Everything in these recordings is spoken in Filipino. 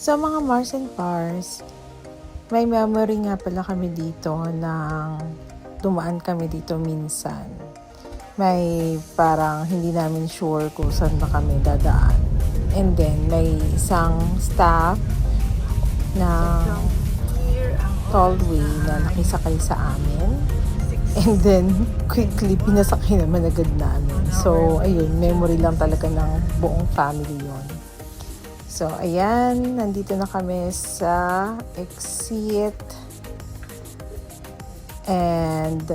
Sa mga Mars and Pars, may memory nga pala kami dito ng dumaan kami dito minsan. May parang hindi namin sure kung saan ba kami dadaan. And then may isang staff na tollway na nakisakay sa amin. And then quickly pinasakay naman agad namin. So ayun, memory lang talaga ng buong family yon. So, ayan, nandito na kami sa exit. And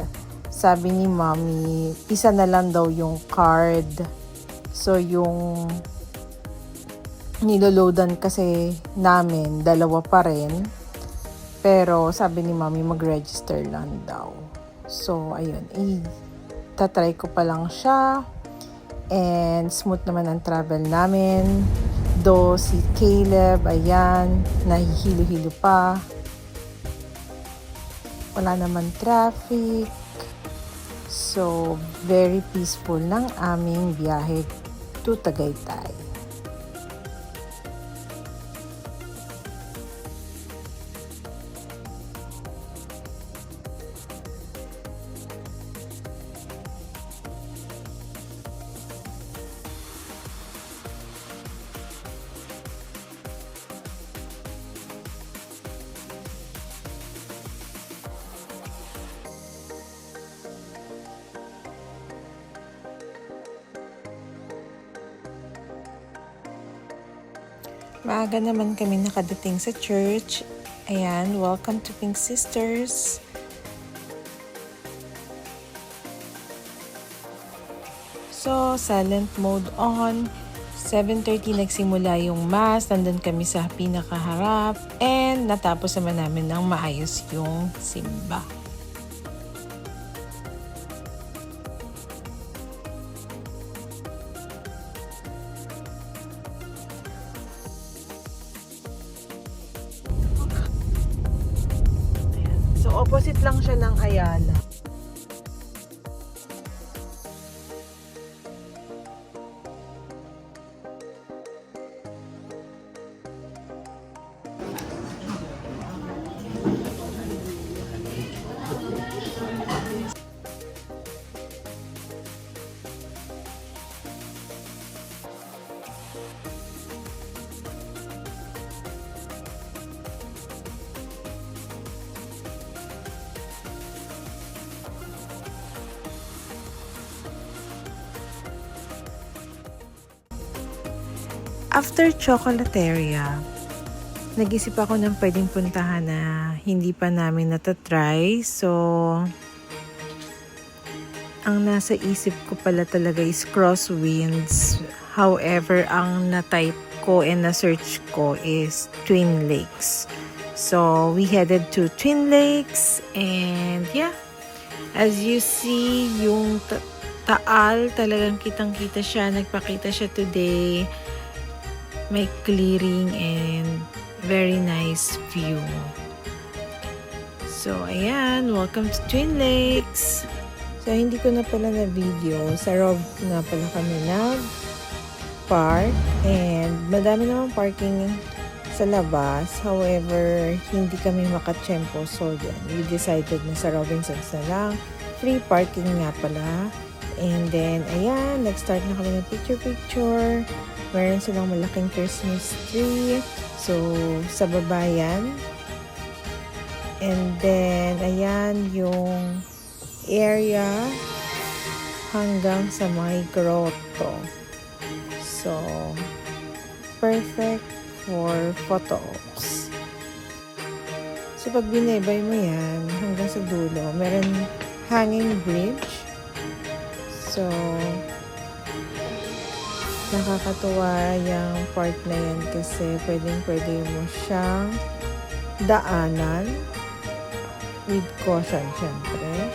sabi ni Mommy, isa na lang daw yung card. So, yung niloloadan kasi namin, dalawa pa rin. Pero sabi ni Mommy, mag-register lang daw. So, ayun, itatry ko pa lang siya. And smooth naman ang travel namin. Do si Caleb, ayan, nahihilo-hilo pa. Wala naman traffic. So, very peaceful ng aming biyahe to Tagaytay. Maaga naman kami nakadating sa church. Ayan, welcome to Pink Sisters. So, silent mode on. 7:30 nagsimula yung mass. Nandun kami sa pinakaharap. And natapos naman namin ng maayos yung simba. So, opposite lang siya ng Ayala. After Chocolateria, nag-isip ako ng pwedeng puntahan na hindi pa namin natatry. So, ang nasa isip ko pala talaga is Crosswinds. However, ang na-type ko and na-search ko is Twin Lakes. So, we headed to Twin Lakes and yeah, as you see, yung Taal talagang kitang-kita siya. Nagpakita siya today. May clearing and very nice view. So, ayan. Welcome to Twin Lakes. So, hindi ko na pala na video. Sa Rob na pala kami nag-park. And madami naman parking sa labas. However, hindi kami makatsyempo. So, yan. We decided na sa Robinsons na lang. Free parking nga pala. And then, ayan. Nag-start na kami ng picture-picture. Meron silang malaking Christmas tree. So, sa baba yan. And then, ayan yung area hanggang sa may grotto. So, perfect for photos. So, pag binebay mo yan hanggang sa dulo, meron hanging bridge. So, nakakatuwa yung part na yan kasi pwede mo siyang daanan with caution syempre.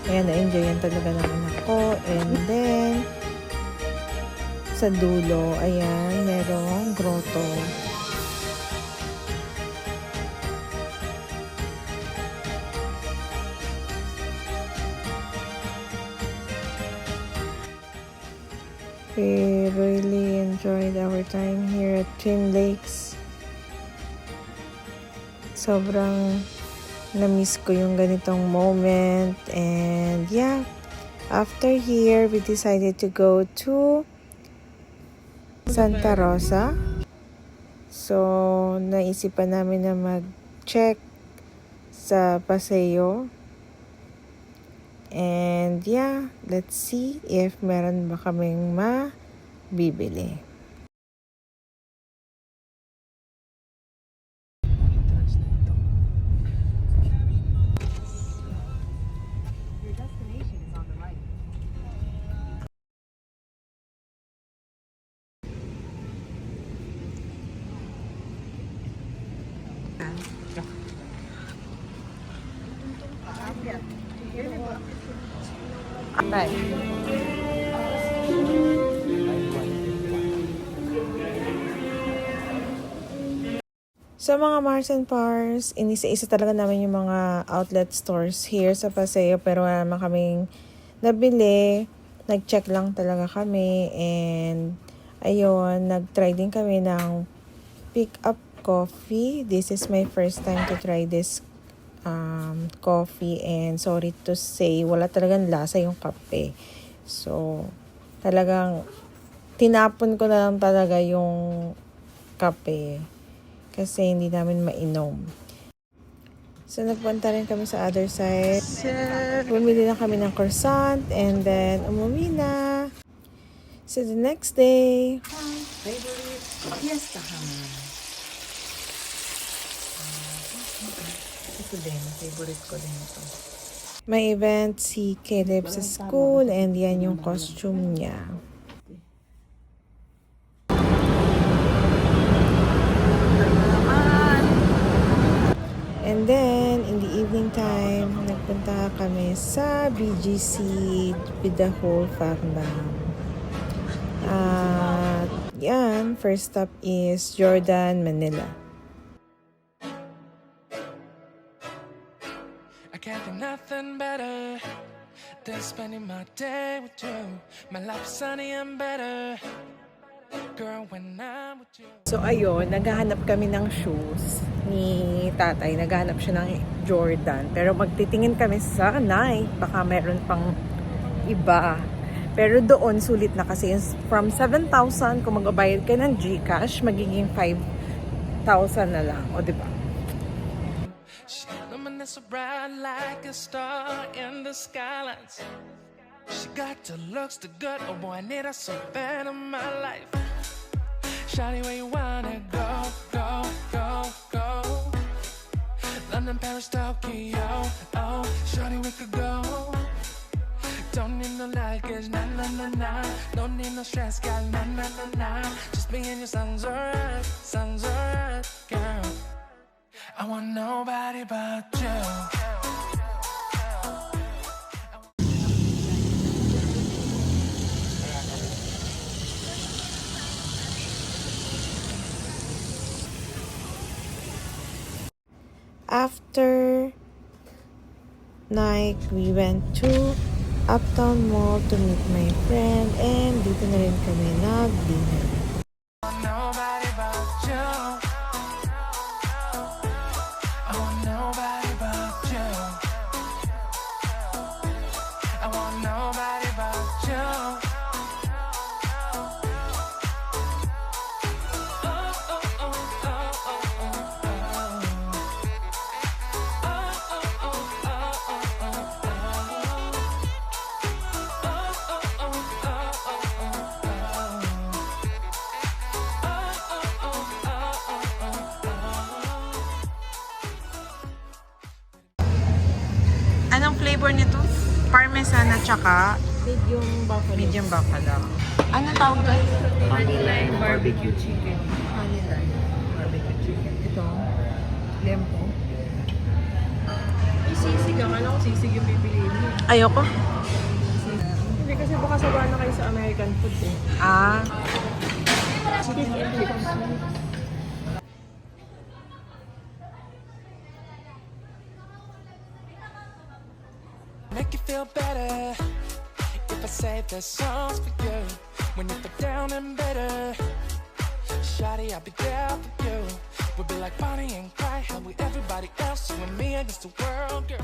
Kaya na-enjoy yan talaga ng anak ko. And then, sa dulo, ayan, merong grotto. We really enjoyed our time here at Twin Lakes. sobrang na-miss ko yung ganitong moment. And yeah, after here, we decided to go to Santa Rosa. So, naisipan namin na mag-check sa Paseo. And yeah, let's see if meron ba kaming mabibili. Your destination is on the right. Sa mga Mars and Pars, inisa-isa talaga namin yung mga outlet stores here sa Paseo, pero wala naman kaming nabili. Nag-check lang talaga kami, and ayun, nag-try din kami ng Pick Up Coffee. This is my first time to try this coffee, and sorry to say, wala talagang lasa yung kape. So, talagang tinapon ko na lang talaga yung kape kasi hindi namin mainom. So, nagpunta rin kami sa other side. Bumili na kami ng croissant and then umuwi na. So, the next day, Favorite fiesta hammer. Ito din, favorite ko din ito. may event si Caleb sa school and yan yung costume niya. And then, in the evening time, nagpunta kami sa BGC with the whole fandom. At yan, first stop is Jordan, Manila. I can't do nothing better than spending my day with you. My life is sunny and better, girl, when I'm with you. So ayun, naghahanap kami ng shoes ni tatay. Naghahanap siya ng Jordan. Pero magtitingin kami sa Nike. Baka meron pang iba. Pero doon, sulit na kasi. From 7,000, kung mag-bayad ka ng GCash, magiging 5,000 na lang. O, diba? She luminous so bright like a star in the skylines. She got the looks, the good, oh boy, I need her so bad in my life. Shawty, where you wanna go, go, go, go? London, Paris, Tokyo, oh, shawty, we could go. Don't need no luggage, nah, nah, nah, nah. Don't need no stress, girl, nah, nah, nah, nah. Just me and you sounds alright, girl. I want nobody but you. After Nike, we went to Uptown Mall to meet my friend. And dito na rin kami nag-dinner. I want nobody but you. I want nobody but you. I want nobody but you. Oh, oh, oh, oh, oh, oh, oh. Oh, oh, oh, oh, oh, oh, oh. Anong flavor nito? Parmesan at saka Medium buffalo. medium buffalo. Anong tawag doon? Honey lime barbecue chicken. Honey lime barbecue chicken. Ito, lempo. Sisig ang alam ko, sisig yung pipiliin mo. Ayoko. Hindi kasi baka sabahan na kayo sa American food eh. Ah, Chicken and chicken. Make you feel better if I say the songs for you. When you feel down and better, shawty, I'll be there for you. We'll be like Bonnie and Clyde, how we everybody else, you and me against the world, girl.